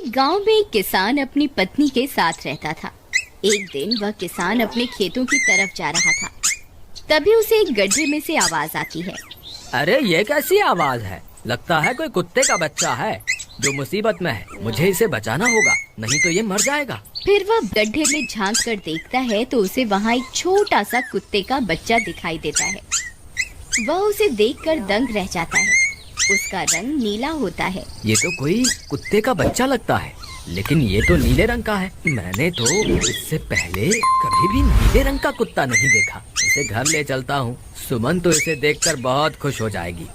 एक गांव में एक किसान अपनी पत्नी के साथ रहता था। एक दिन वह किसान अपने खेतों की तरफ जा रहा था। तभी उसे एक गड्ढे में से आवाज आती है। अरे ये कैसी आवाज है? लगता है कोई कुत्ते का बच्चा है जो मुसीबत में है। मुझे इसे बचाना होगा, नहीं तो ये मर जाएगा। फिर वह गड्ढे में झांक कर देखता है तो उसे वहाँ एक छोटा सा कुत्ते का बच्चा दिखाई देता है। वह उसे देखकर दंग रह जाता है। उसका रंग नीला होता है। ये तो कोई कुत्ते का बच्चा लगता है, लेकिन ये तो नीले रंग का है। मैंने तो इससे पहले कभी भी नीले रंग का कुत्ता नहीं देखा। इसे घर ले चलता हूँ, सुमन तो इसे देखकर बहुत खुश हो जाएगी।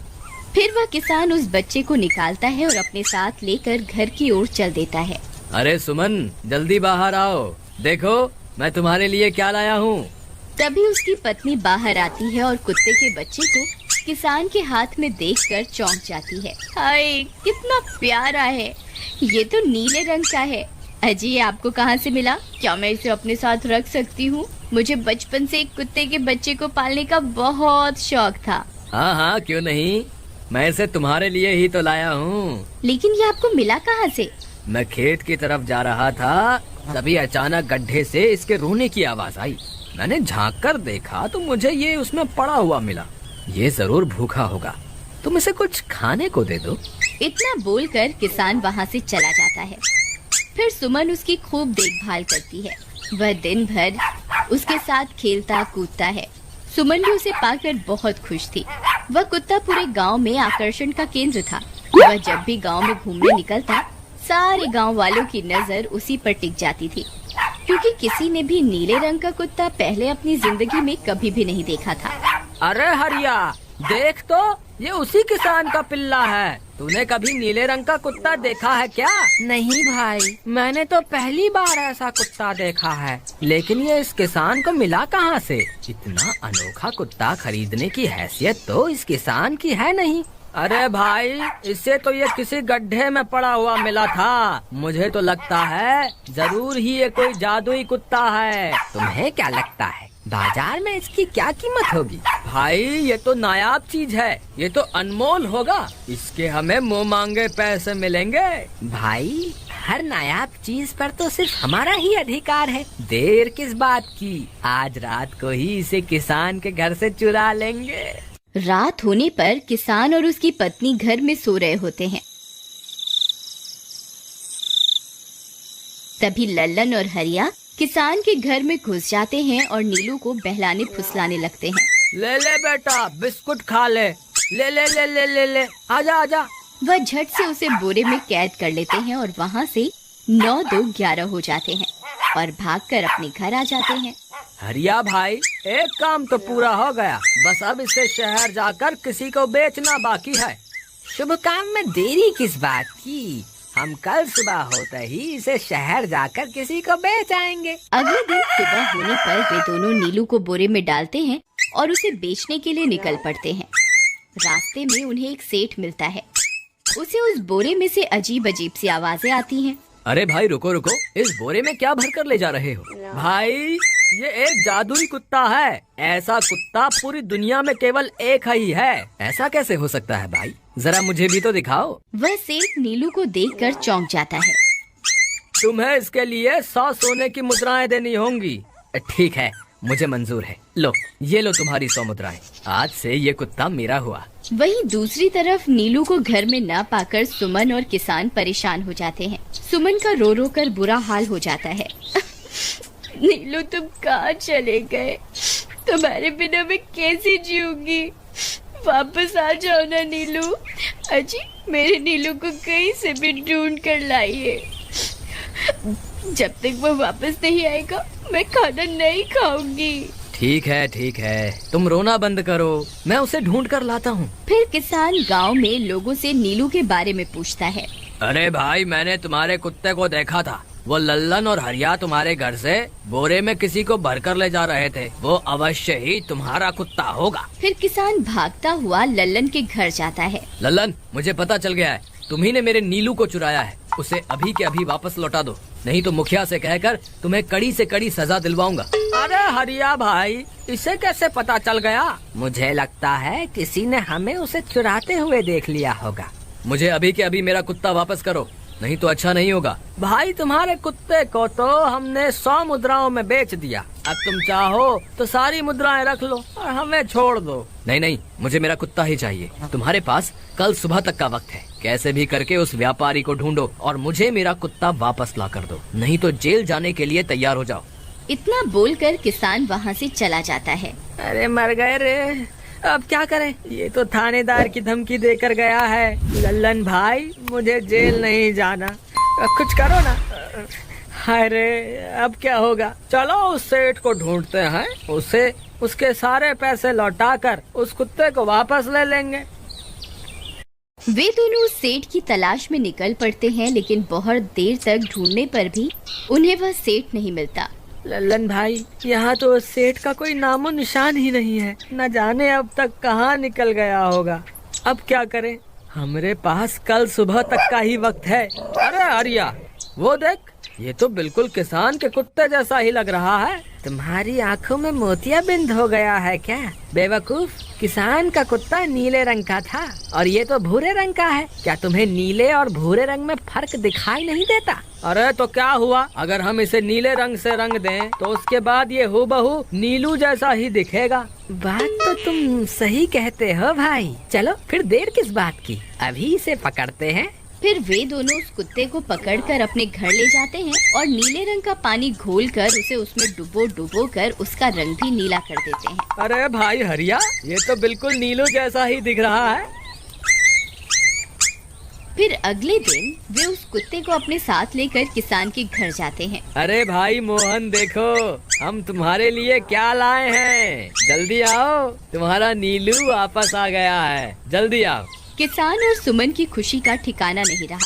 फिर वह किसान उस बच्चे को निकालता है और अपने साथ लेकर घर की ओर चल देता है। अरे सुमन, जल्दी बाहर आओ, देखो मैं तुम्हारे लिए क्या लाया हूँ। तभी उसकी पत्नी बाहर आती है और कुत्ते के बच्चे को किसान के हाथ में देखकर चौंक जाती है। हाय, कितना प्यारा है! ये तो नीले रंग का है। अजी, ये आपको कहाँ से मिला? क्या मैं इसे अपने साथ रख सकती हूँ? मुझे बचपन से एक कुत्ते के बच्चे को पालने का बहुत शौक था। हाँ हाँ, क्यों नहीं, मैं इसे तुम्हारे लिए ही तो लाया हूँ। लेकिन ये आपको मिला कहाँ से? मैं खेत की तरफ जा रहा था, तभी अचानक गड्ढे से इसके रोने की आवाज आई। मैंने झांक कर देखा तो मुझे ये उसमें पड़ा हुआ मिला। ये जरूर भूखा होगा, तुम इसे कुछ खाने को दे दो। इतना बोलकर किसान वहाँ से चला जाता है। फिर सुमन उसकी खूब देखभाल करती है। वह दिन भर उसके साथ खेलता कूदता है। सुमन भी उसे पाकर बहुत खुश थी। वह कुत्ता पूरे गांव में आकर्षण का केंद्र था। वह जब भी गांव में घूमने निकलता, सारे गांव वालों की नजर उसी पर टिक जाती थी, क्योंकि किसी ने भी नीले रंग का कुत्ता पहले अपनी जिंदगी में कभी भी नहीं देखा था। अरे हरिया, देख तो, ये उसी किसान का पिल्ला है। तूने कभी नीले रंग का कुत्ता देखा है क्या? नहीं भाई, मैंने तो पहली बार ऐसा कुत्ता देखा है। लेकिन ये इस किसान को मिला कहाँ से? इतना अनोखा कुत्ता खरीदने की हैसियत तो इस किसान की है नहीं। अरे भाई, इससे तो ये किसी गड्ढे में पड़ा हुआ मिला था। मुझे तो लगता है जरूर ही ये कोई जादुई कुत्ता है। तुम्हें क्या लगता है, बाजार में इसकी क्या कीमत होगी? भाई, ये तो नायाब चीज है, ये तो अनमोल होगा। इसके हमें मुंह मांगे पैसे मिलेंगे। भाई, हर नायाब चीज पर तो सिर्फ हमारा ही अधिकार है। देर किस बात की, आज रात को ही इसे किसान के घर से चुरा लेंगे। रात होने पर किसान और उसकी पत्नी घर में सो रहे होते हैं। तभी लल्लन और हरिया किसान के घर में घुस जाते हैं और नीलू को बहलाने फुसलाने लगते हैं। ले ले बेटा, बिस्कुट खा ले। ले ले ले ले ले ले, आजा आजा। वह झट से उसे बोरे में कैद कर लेते हैं और वहाँ से 9-2-11 हो जाते हैं और भागकर अपने घर आ जाते हैं। हरिया भाई, एक काम तो पूरा हो गया, बस अब इसे शहर जाकर किसी को बेचना बाकी है। शुभ काम में देरी किस बात की? हम कल सुबह होते ही इसे शहर जाकर किसी को बेच आएंगे। अगले दिन सुबह होने पर वे दोनों नीलू को बोरे में डालते हैं और उसे बेचने के लिए निकल पड़ते हैं। रास्ते में उन्हें एक सेठ मिलता है। उसे उस बोरे में से अजीब अजीब सी आवाजें आती हैं। अरे भाई, रुको रुको, इस बोरे में क्या भर कर ले जा रहे हो? भाई, ये एक जादुई कुत्ता है। ऐसा कुत्ता पूरी दुनिया में केवल एक ही है। ऐसा कैसे हो सकता है भाई? जरा मुझे भी तो दिखाओ। वह सेठ नीलू को देखकर चौंक जाता है। तुम्हें इसके लिए 100 सोने की मुद्राएं देनी होंगी। ठीक है, मुझे मंजूर है। लो, ये लो तुम्हारी 100 मुद्राएं। आज से ये कुत्ता मेरा हुआ। वहीं दूसरी तरफ नीलू को घर में न पाकर सुमन और किसान परेशान हो जाते हैं। सुमन का रो रो कर बुरा हाल हो जाता है। नीलू, तुम कहाँ चले गए? तुम्हारे बिना मैं कैसे जीऊंगी? वापस आ जाओ ना नीलू। अजी, मेरे नीलू को कहीं से भी ढूंढ कर लाइए। जब तक वो वापस नहीं आएगा, मैं खाना नहीं खाऊंगी। ठीक है, तुम रोना बंद करो, मैं उसे ढूंढ कर लाता हूँ। फिर किसान गांव में लोगों से नीलू के बारे में पूछता है। अरे भाई, मैंने तुम्हारे कुत्ते को देखा था। वो लल्लन और हरिया तुम्हारे घर से बोरे में किसी को भरकर ले जा रहे थे। वो अवश्य ही तुम्हारा कुत्ता होगा। फिर किसान भागता हुआ लल्लन के घर जाता है। लल्लन, मुझे पता चल गया है, तुम्ही ने मेरे नीलू को चुराया है। उसे अभी के अभी वापस लौटा दो, नहीं तो मुखिया से कहकर तुम्हें कड़ी से कड़ी सजा दिलवाऊंगा। अरे हरिया भाई, इसे कैसे पता चल गया? मुझे लगता है किसी ने हमें उसे चुराते हुए देख लिया होगा। मुझे अभी के अभी मेरा कुत्ता वापस करो, नहीं तो अच्छा नहीं होगा। भाई तुम्हारे कुत्ते को तो हमने 100 मुद्राओं में बेच दिया, अब तुम चाहो तो सारी मुद्राएं रख लो और हमें छोड़ दो। नहीं नहीं, मुझे मेरा कुत्ता ही चाहिए। तुम्हारे पास कल सुबह तक का वक्त है, कैसे भी करके उस व्यापारी को ढूंढो और मुझे मेरा कुत्ता वापस ला कर दो, नहीं तो जेल जाने के लिए तैयार हो जाओ। इतना बोलकर किसान वहाँ से चला जाता है। अरे मर गए रे, अब क्या करें, ये तो थानेदार की धमकी देकर गया है। लल्लन भाई, मुझे जेल नहीं जाना, कुछ करो ना। अरे अब क्या होगा, चलो उस सेठ को ढूंढते हैं, उसे उसके सारे पैसे लौटाकर उस कुत्ते को वापस ले लेंगे। वे दोनों उस सेठ की तलाश में निकल पड़ते हैं, लेकिन बहुत देर तक ढूंढने पर भी उन्हें वह सेठ नहीं मिलता। लल्लन भाई, यहाँ तो उस सेठ का कोई नामो निशान ही नहीं है, न जाने अब तक कहाँ निकल गया होगा। अब क्या करें, हमारे पास कल सुबह तक का ही वक्त है। अरे आर्या, वो देख, ये तो बिल्कुल किसान के कुत्ते जैसा ही लग रहा है। तुम्हारी आंखों में मोतियाबिंद हो गया है क्या बेवकूफ? किसान का कुत्ता नीले रंग का था और ये तो भूरे रंग का है। क्या तुम्हें नीले और भूरे रंग में फर्क दिखाई नहीं देता? अरे तो क्या हुआ, अगर हम इसे नीले रंग से रंग दें तो उसके बाद ये हूबहू नीलू जैसा ही दिखेगा। बात तो तुम सही कहते हो भाई, चलो फिर देर किस बात की, अभी इसे पकड़ते हैं। फिर वे दोनों उस कुत्ते को पकड़कर अपने घर ले जाते हैं और नीले रंग का पानी घोलकर उसे उसमें डुबो कर उसका रंग भी नीला कर देते हैं। अरे भाई हरिया, ये तो बिल्कुल नीलू जैसा ही दिख रहा है। फिर अगले दिन वे उस कुत्ते को अपने साथ लेकर किसान के घर जाते हैं। अरे भाई मोहन, देखो हम तुम्हारे लिए क्या लाए हैं, जल्दी आओ, तुम्हारा नीलू वापस आ गया है, जल्दी आओ। किसान और सुमन की खुशी का ठिकाना नहीं रहा।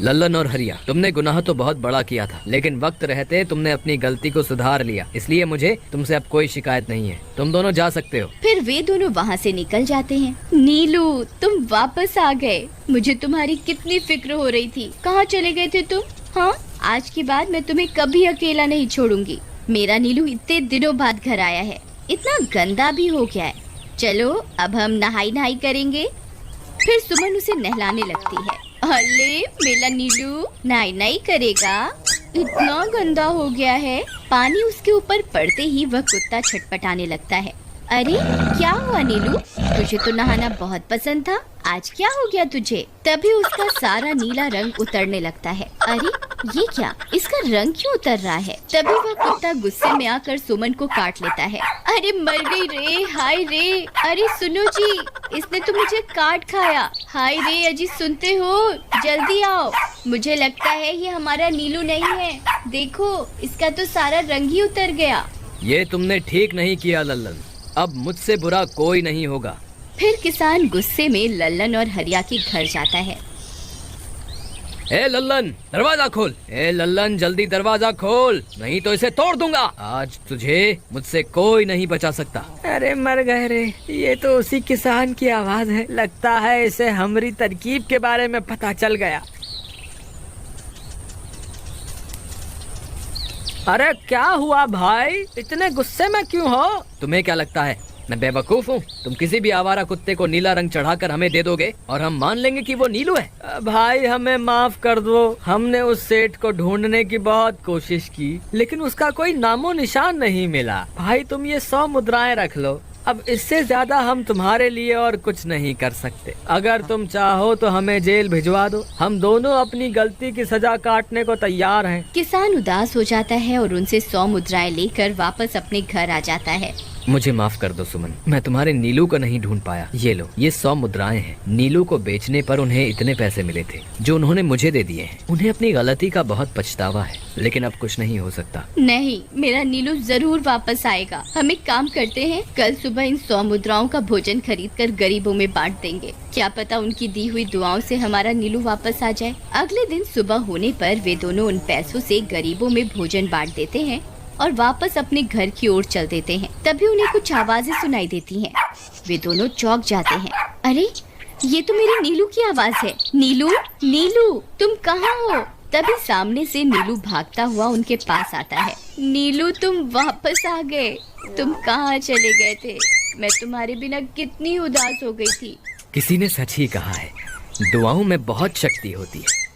लल्लन और हरिया, तुमने गुनाह तो बहुत बड़ा किया था, लेकिन वक्त रहते तुमने अपनी गलती को सुधार लिया, इसलिए मुझे तुमसे अब कोई शिकायत नहीं है, तुम दोनों जा सकते हो। फिर वे दोनों वहाँ से निकल जाते हैं। नीलू, तुम वापस आ गए, मुझे तुम्हारी कितनी फिक्र हो रही थी, कहाँ चले गए थे तुम? हाँ, आज के बाद मैं तुम्हें कभी अकेला नहीं छोड़ूंगी। मेरा नीलू इतने दिनों बाद घर आया है, इतना गंदा भी हो गया है। चलो अब हम नहाई करेंगे। फिर सुमन उसे नहलाने लगती है। अरे मेरा नीलू नहाई करेगा, इतना गंदा हो गया है। पानी उसके ऊपर पड़ते ही वह कुत्ता छटपटाने लगता है। अरे क्या हुआ नीलू, तुझे तो नहाना बहुत पसंद था, आज क्या हो गया तुझे? तभी उसका सारा नीला रंग उतरने लगता है। अरे ये क्या, इसका रंग क्यों उतर रहा है? तभी वह कुत्ता गुस्से में आकर सुमन को काट लेता है। अरे मर गई रे, हाय रे। अरे सुनो जी, इसने तो मुझे काट खाया। हाय रे अजी, सुनते हो? जल्दी आओ, मुझे लगता है ये हमारा नीलू नहीं है। देखो, इसका तो सारा रंग ही उतर गया। ये तुमने ठीक नहीं किया लल्लन, अब मुझसे बुरा कोई नहीं होगा। फिर किसान गुस्से में लल्लन और हरिया के घर जाता है। ए लल्लन, दरवाजा खोल। ए लल्लन, जल्दी दरवाजा खोल, नहीं तो इसे तोड़ दूंगा। आज तुझे मुझसे कोई नहीं बचा सकता। अरे मर गए रे, ये तो उसी किसान की आवाज है, लगता है इसे हमारी तरकीब के बारे में पता चल गया। अरे क्या हुआ भाई, इतने गुस्से में क्यों हो? तुम्हें क्या लगता है मैं बेवकूफ हूँ? तुम किसी भी आवारा कुत्ते को नीला रंग चढ़ाकर हमें दे दोगे और हम मान लेंगे कि वो नीलू है? भाई हमें माफ कर दो, हमने उस सेठ को ढूंढने की बहुत कोशिश की, लेकिन उसका कोई नामो निशान नहीं मिला। भाई तुम ये 100 मुद्राएं रख लो, अब इससे ज्यादा हम तुम्हारे लिए और कुछ नहीं कर सकते। अगर तुम चाहो तो हमें जेल भिजवा दो, हम दोनों अपनी गलती की सजा काटने को तैयार हैं। किसान उदास हो जाता है और उनसे 100 मुद्राएं लेकर वापस अपने घर आ जाता है। मुझे माफ कर दो सुमन, मैं तुम्हारे नीलू को नहीं ढूंढ पाया। ये लो, ये 100 मुद्राएं हैं। नीलू को बेचने पर उन्हें इतने पैसे मिले थे जो उन्होंने मुझे दे दिए हैं। उन्हें अपनी गलती का बहुत पछतावा है, लेकिन अब कुछ नहीं हो सकता। नहीं, मेरा नीलू जरूर वापस आएगा। हम एक काम करते हैं, कल सुबह इन 100 मुद्राओं का भोजन खरीद कर गरीबों में बांट देंगे। क्या पता उनकी दी हुई दुआओं से हमारा नीलू वापस आ जाए। अगले दिन सुबह होने पर वे दोनों उन पैसों से गरीबों में भोजन बांट देते हैं और वापस अपने घर की ओर चल देते हैं। तभी उन्हें कुछ आवाजें सुनाई देती हैं। वे दोनों चौंक जाते हैं। अरे ये तो मेरे नीलू की आवाज है। नीलू, नीलू तुम कहाँ हो? तभी सामने से नीलू भागता हुआ उनके पास आता है। नीलू तुम वापस आ गए, तुम कहाँ चले गए थे? मैं तुम्हारे बिना कितनी उदास हो गई थी। किसी ने सच ही कहा है, दुआओं में बहुत शक्ति होती है।